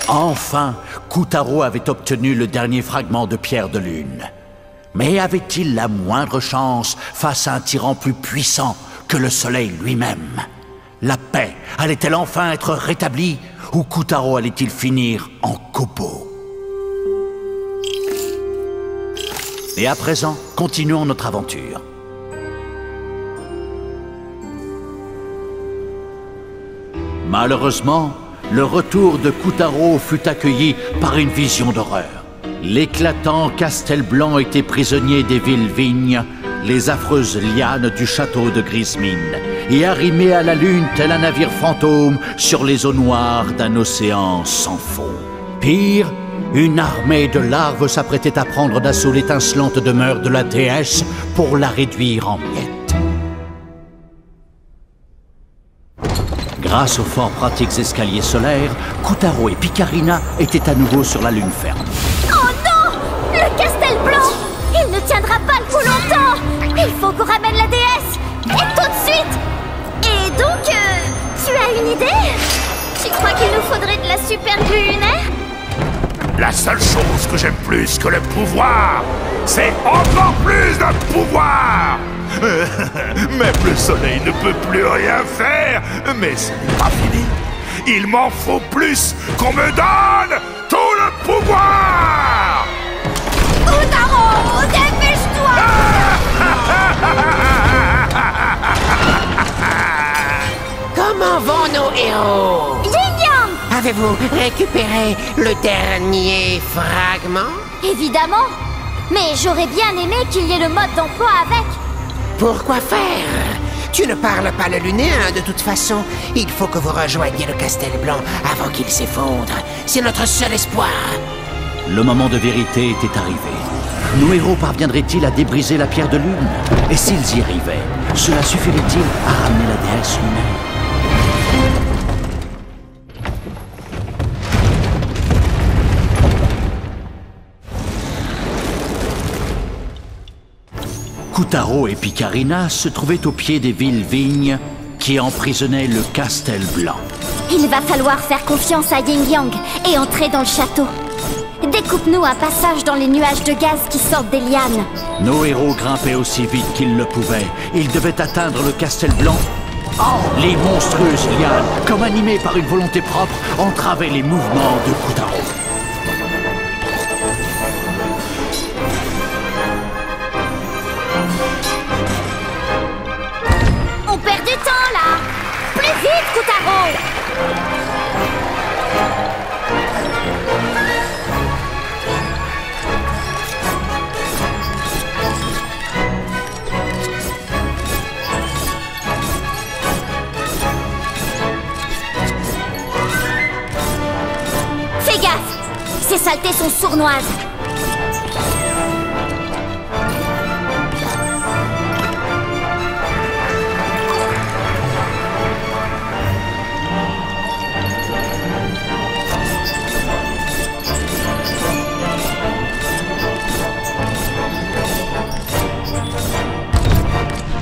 Enfin, Kotaro avait obtenu le dernier fragment de pierre de lune. Mais avait-il la moindre chance face à un tyran plus puissant que le soleil lui-même? La paix allait-elle enfin être rétablie ou Kotaro allait-il finir en copeaux? Et à présent, continuons notre aventure. Malheureusement, le retour de Kotaro fut accueilli par une vision d'horreur. L'éclatant Castel Blanc était prisonnier des villes-vignes, les affreuses lianes du château de Grismine, et arrimé à la lune tel un navire fantôme sur les eaux noires d'un océan sans fond. Pire, une armée de larves s'apprêtait à prendre d'assaut l'étincelante demeure de la déesse pour la réduire en miettes. Grâce aux fort pratiques escaliers solaires, Kotaro et Picarina étaient à nouveau sur la lune ferme. Oh non! Le Castel Blanc! Il ne tiendra pas le coup longtemps! Il faut qu'on ramène la déesse! Et tout de suite! Et donc, tu as une idée? Tu crois qu'il nous faudrait de la super glue lunaire? La seule chose que j'aime plus que le pouvoir, c'est encore plus de pouvoir. Même le soleil ne peut plus rien faire, mais ce n'est pas fini. Il m'en faut plus qu'on me donne tout le pouvoir. Kotaro, dépêche-toi! Comment vont nos héros? Yin-Yang! Avez-vous récupéré le dernier fragment? Évidemment! Mais j'aurais bien aimé qu'il y ait le mode d'emploi avec. Pourquoi faire? Tu ne parles pas le lunéen de toute façon. Il faut que vous rejoigniez le Castel Blanc avant qu'il s'effondre. C'est notre seul espoir. Le moment de vérité était arrivé. Nos héros parviendraient-ils à débriser la pierre de lune? Et s'ils y arrivaient, cela suffirait-il à ramener la déesse lui-même? Kotaro et Picarina se trouvaient au pied des villes-vignes qui emprisonnaient le Castel Blanc. Il va falloir faire confiance à Yin-Yang et entrer dans le château. Découpe-nous un passage dans les nuages de gaz qui sortent des lianes. Nos héros grimpaient aussi vite qu'ils le pouvaient. Ils devaient atteindre le Castel Blanc. Les monstrueuses lianes, comme animées par une volonté propre, entravaient les mouvements de Kotaro. On perd du temps là! Plus vite, Kotaro! Fais gaffe! Ces saletés sont sournoises!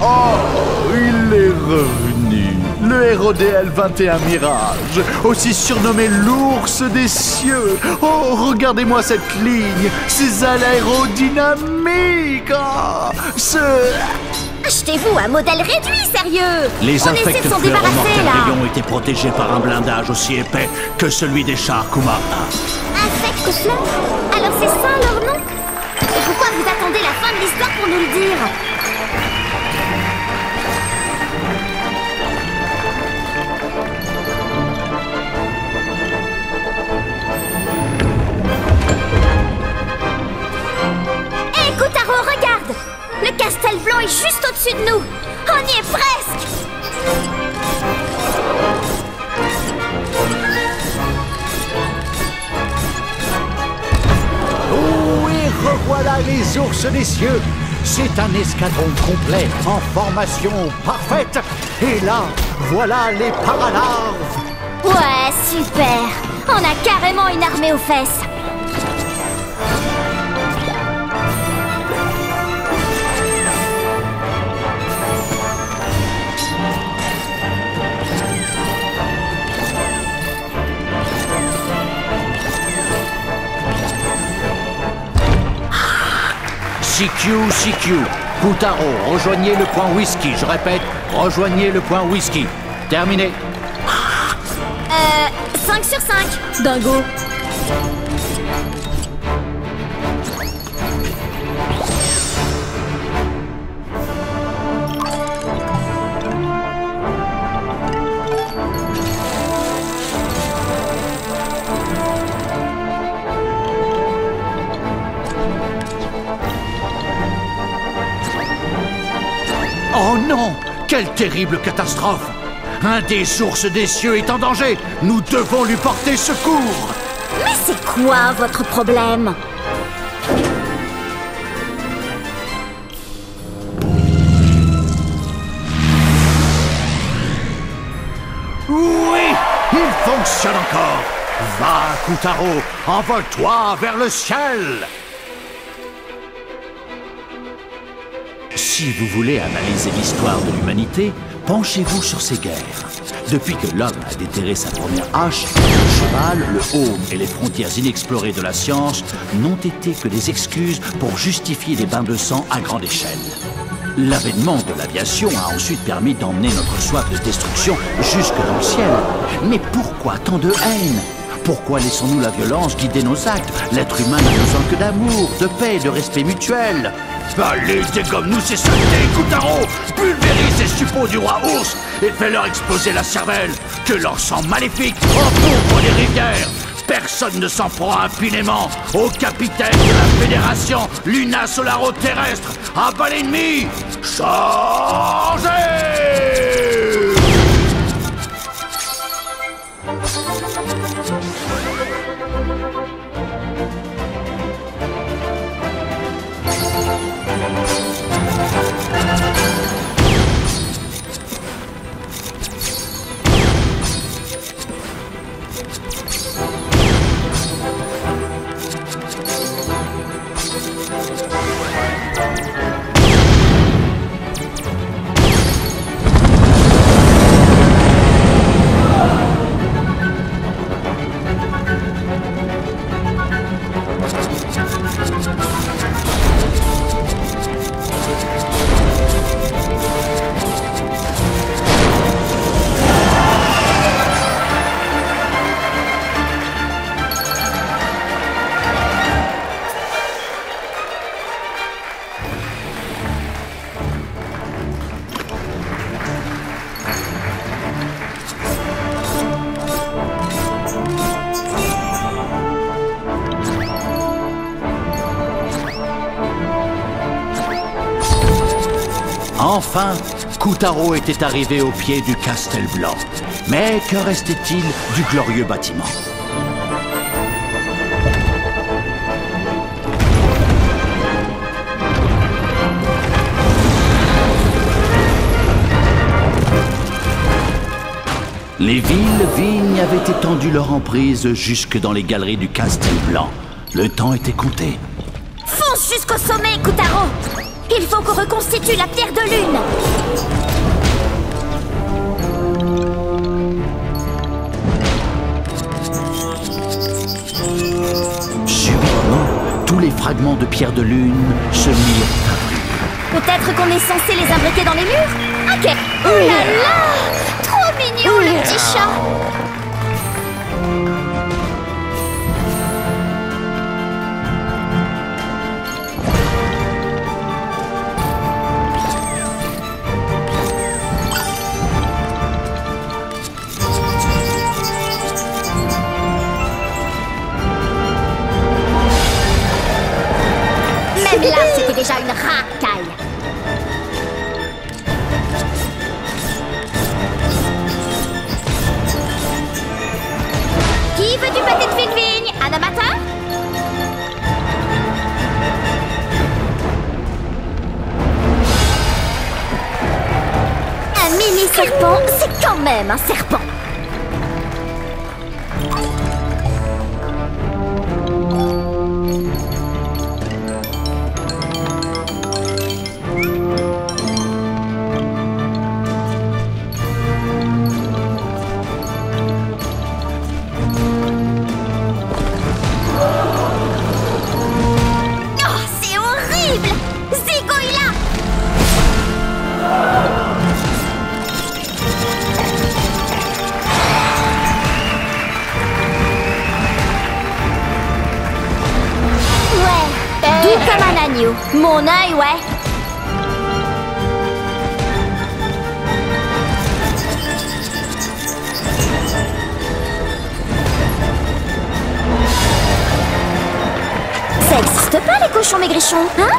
Oh, il est revenu, le héros des L21 Mirage, aussi surnommé l'ours des cieux. Oh, regardez-moi cette ligne, ces ailes aérodynamiques. Oh, Achetez-vous un modèle réduit, sérieux! Les On essaie infects de s'en fleurs débarrasser, là! rayon étaient protégés par un blindage aussi épais que celui des chars Kumara. Infect fleurs? Alors c'est ça leur nom? Et pourquoi vous attendez la fin de l'histoire pour nous le dire? Hé, Kotaro, regarde! Le Castel Blanc est juste au-dessus de nous! On y est presque! Oh, et revoilà les ours des cieux. C'est un escadron complet, en formation parfaite. Et là, voilà les paralarves. Ouais, super! On a carrément une armée aux fesses! CQ. Kutaro, rejoignez le point whisky. Je répète, rejoignez le point whisky. Terminé. 5 sur 5. Dingo. Oh non! Quelle terrible catastrophe! Un des ours des cieux est en danger! Nous devons lui porter secours! Mais c'est quoi votre problème? Oui! Il fonctionne encore! Va, Kutaro! Envole-toi vers le ciel! Si vous voulez analyser l'histoire de l'humanité, penchez-vous sur ces guerres. Depuis que l'homme a déterré sa première hache, le cheval, le haume et les frontières inexplorées de la science n'ont été que des excuses pour justifier des bains de sang à grande échelle. L'avènement de l'aviation a ensuite permis d'emmener notre soif de destruction jusque dans le ciel. Mais pourquoi tant de haine? Pourquoi laissons-nous la violence guider nos actes? L'être humain n'a besoin que d'amour, de paix, de respect mutuel. Allez, dégomme-nous ces saletés, Kutaro! Pulvérise ces suppôts du roi ours et fais-leur exploser la cervelle! Que leur sang maléfique encombre les rivières! Personne ne s'en prend impunément au capitaine de la Fédération Luna Solaro Terrestre! À bas l'ennemi! Chargez! Enfin, Kutaro était arrivé au pied du Castel Blanc. Mais que restait-il du glorieux bâtiment? Les villes-vignes avaient étendu leur emprise jusque dans les galeries du Castel Blanc. Le temps était compté. Fonce jusqu'au sommet, Kutaro! Il faut qu'on reconstitue la pierre de lune! Subitement, tous les fragments de pierre de lune se mirent à briller. Peut-être qu'on est censé les imbriquer dans les murs? Ok! Oh là là! Trop mignon, le petit chat! Même là, c'était déjà une racaille. Qui veut du pâté de fine-vigne? Un amateur? Un mini-serpent, c'est quand même un serpent. Oh, c'est horrible! Comme un agneau. Mon œil, ouais. Ça existe pas, les cochons maigrichons, hein?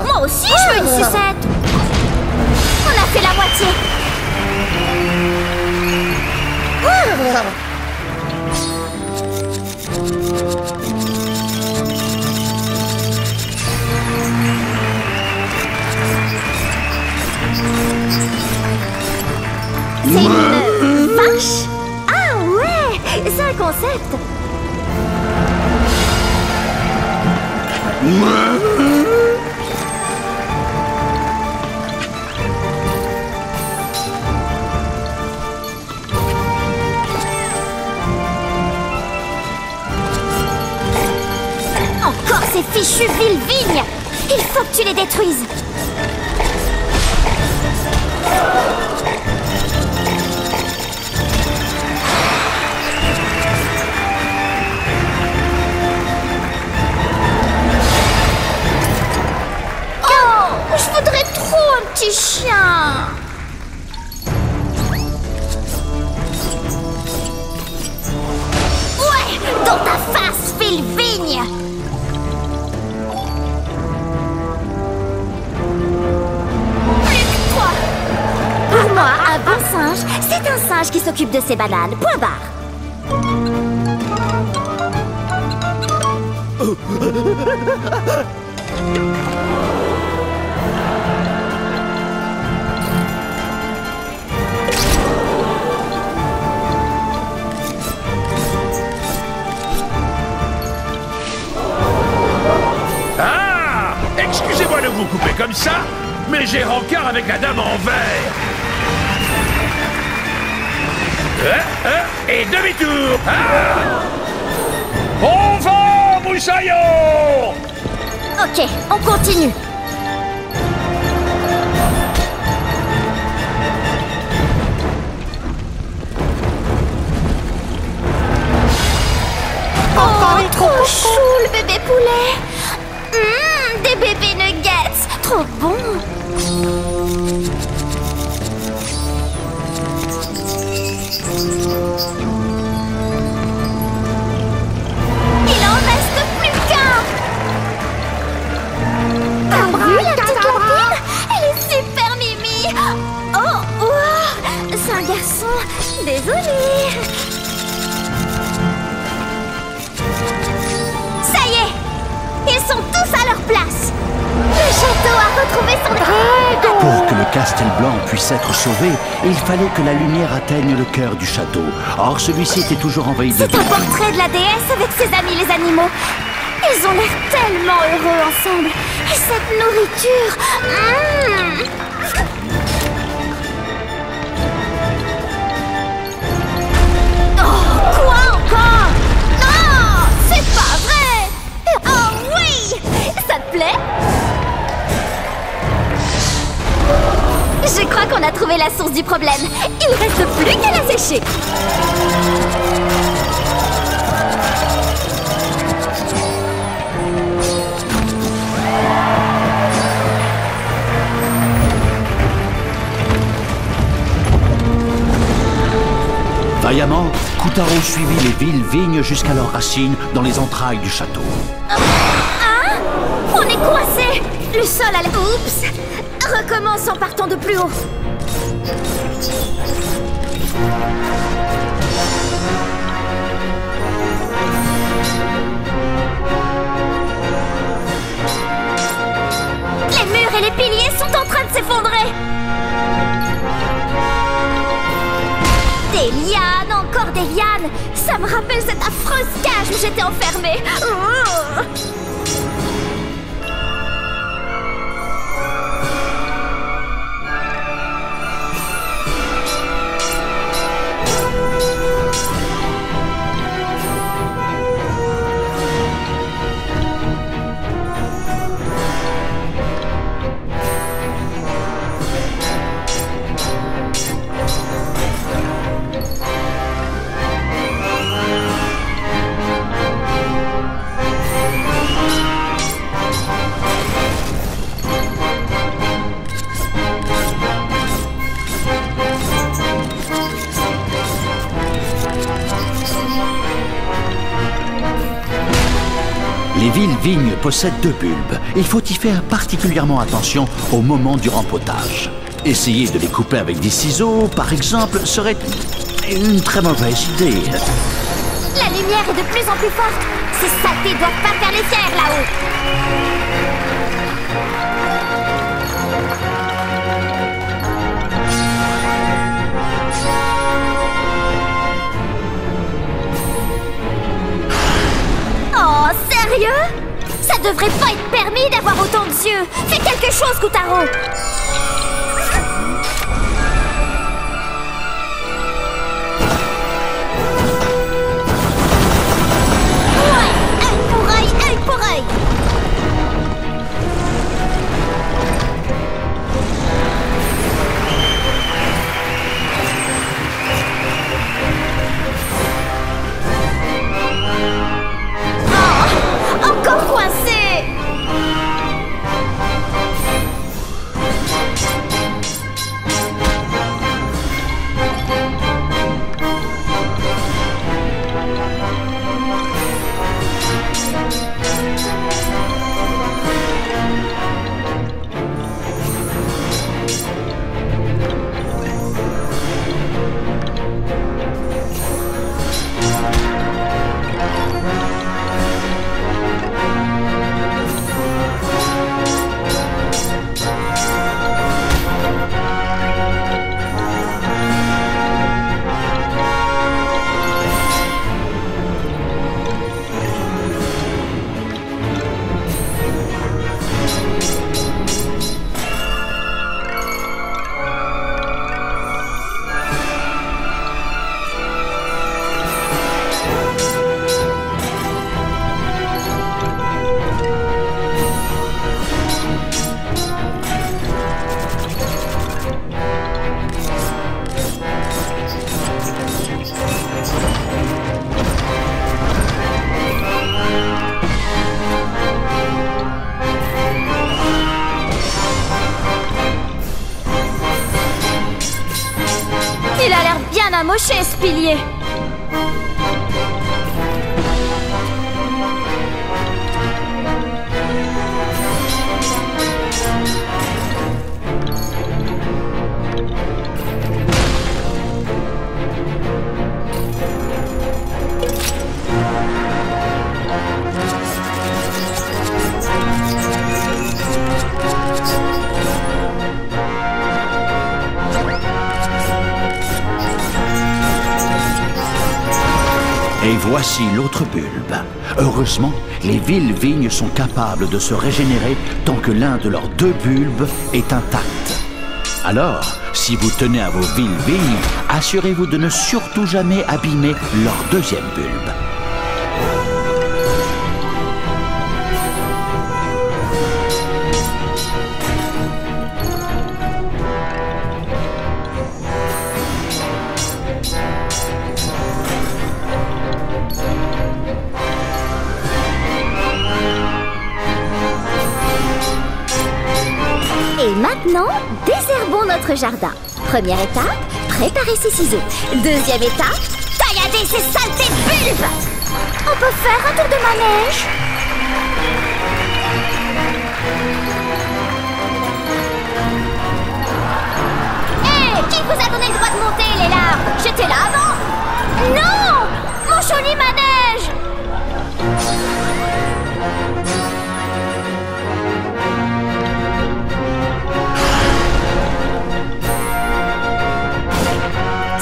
Moi aussi, je veux une sucette. On a fait la moitié. C'est une vache? Ah ouais, c'est un concept. Encore ces fichues villes vignes! Il faut que tu les détruises! Oh! Je voudrais trop un petit chien! Ouais! Dans ta face, ville vigne! Pour moi, un bon singe, c'est un singe qui s'occupe de ses bananes. Point barre. Ah! Excusez-moi de vous couper comme ça, mais j'ai rencard avec la dame en vert. Et demi-tour. Ah! Bon vent, moussaillon! Ok, on continue. Oh, trop chou le bébé poulet. Des bébés nuggets, trop bon. Il en reste plus qu'un. T'as vu la petite copine? Elle est super mimi. Oh, c'est un garçon. Désolée. Ça y est, ils sont tous à leur place. Le château a retrouvé son dragon. Pour que le Castel Blanc puisse être sauvé, il fallait que la lumière atteigne le cœur du château. Or, celui-ci était toujours envahi de C'est un portrait de la déesse avec ses amis les animaux. Ils ont l'air tellement heureux ensemble. Et cette nourriture... Oh, quoi encore? Non, c'est pas vrai. Oh oui, ça te plaît? Je crois qu'on a trouvé la source du problème. Il reste plus qu'à la sécher. Vaillamment, Kutaro suivit les villes vignes jusqu'à leurs racines dans les entrailles du château. Hein? On est coincé. Le sol a... Oups. Recommence en partant de plus haut. Les murs et les piliers sont en train de s'effondrer. Des lianes, encore des lianes. Ça me rappelle cette affreuse cage où j'étais enfermée. Les villes-vignes possèdent 2 bulbes. Il faut y faire particulièrement attention au moment du rempotage. Essayer de les couper avec des ciseaux, par exemple, serait une très mauvaise idée. La lumière est de plus en plus forte. Ces saletés doivent pas faire les fiers là-haut. Oh, sérieux? Ça devrait pas être permis d'avoir autant de yeux. Fais quelque chose, Kutaro. Amoché, ce pilier. Et voici l'autre bulbe. Heureusement, les villes-vignes sont capables de se régénérer tant que l'un de leurs 2 bulbes est intact. Alors, si vous tenez à vos villes-vignes, assurez-vous de ne surtout jamais abîmer leur 2e bulbe. Et maintenant, désherbons notre jardin. Première étape, préparer ses ciseaux. Deuxième étape, taillader ces saletés de bulbes. On peut faire un tour de manège. Hé, qui vous a donné le droit de monter, les larves? J'étais là avant. Non, mon joli manège.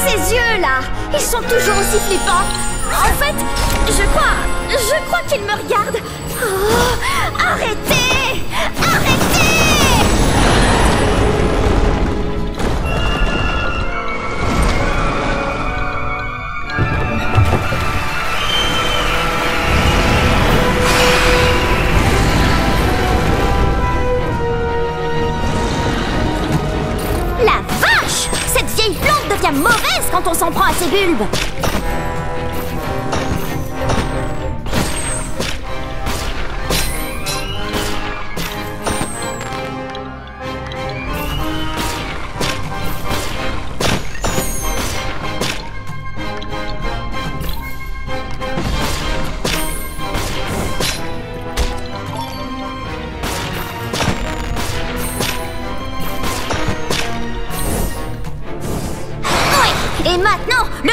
Ces yeux-là, ils sont toujours aussi flippants. En fait, je crois qu'ils me regardent. Oh, arrêtez! Arrêtez! La vache! Cette vieille plante devient mauvaise quand on s'en prend à ses bulbes.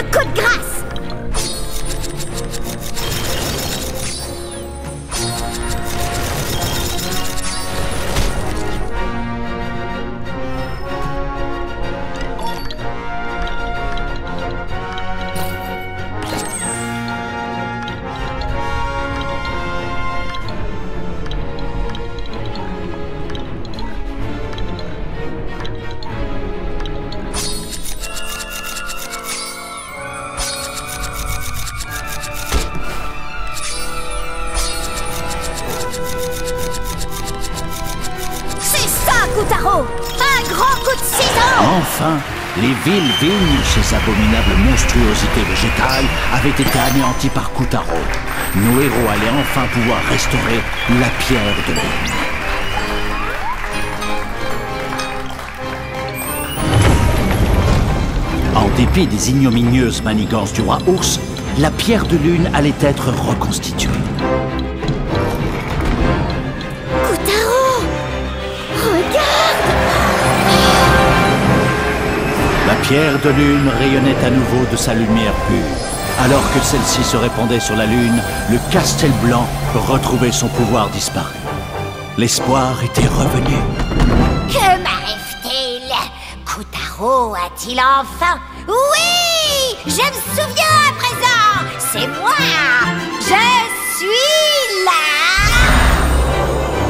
Le coup de grâce. Kutaro, un grand coup de ciseau! Enfin, les villes vignes, ces abominables monstruosités végétales, avaient été anéanties par Kutaro. Nos héros allaient enfin pouvoir restaurer la pierre de lune. En dépit des ignominieuses manigances du roi ours, la pierre de lune allait être reconstituée. Kutaro! Regarde! La pierre de lune rayonnait à nouveau de sa lumière pure. Alors que celle-ci se répandait sur la lune, le Castel Blanc retrouvait son pouvoir disparu. L'espoir était revenu. Que m'arrive-t-il? Kutaro a-t-il enfin... Oui! Je me souviens à présent! C'est moi! Je suis là!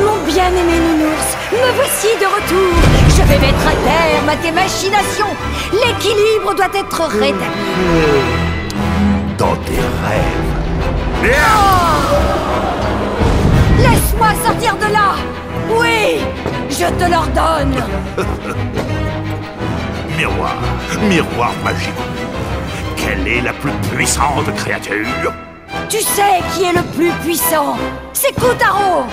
Mon bien-aimé nounours, me voici de retour. Je vais mettre à terme à tes machinations. L'équilibre doit être rétabli. Dans tes rêves. Laisse-moi sortir de là. Oui, je te l'ordonne. Miroir, miroir magique. Quelle est la plus puissante créature? Tu sais qui est le plus puissant? C'est Kutaro.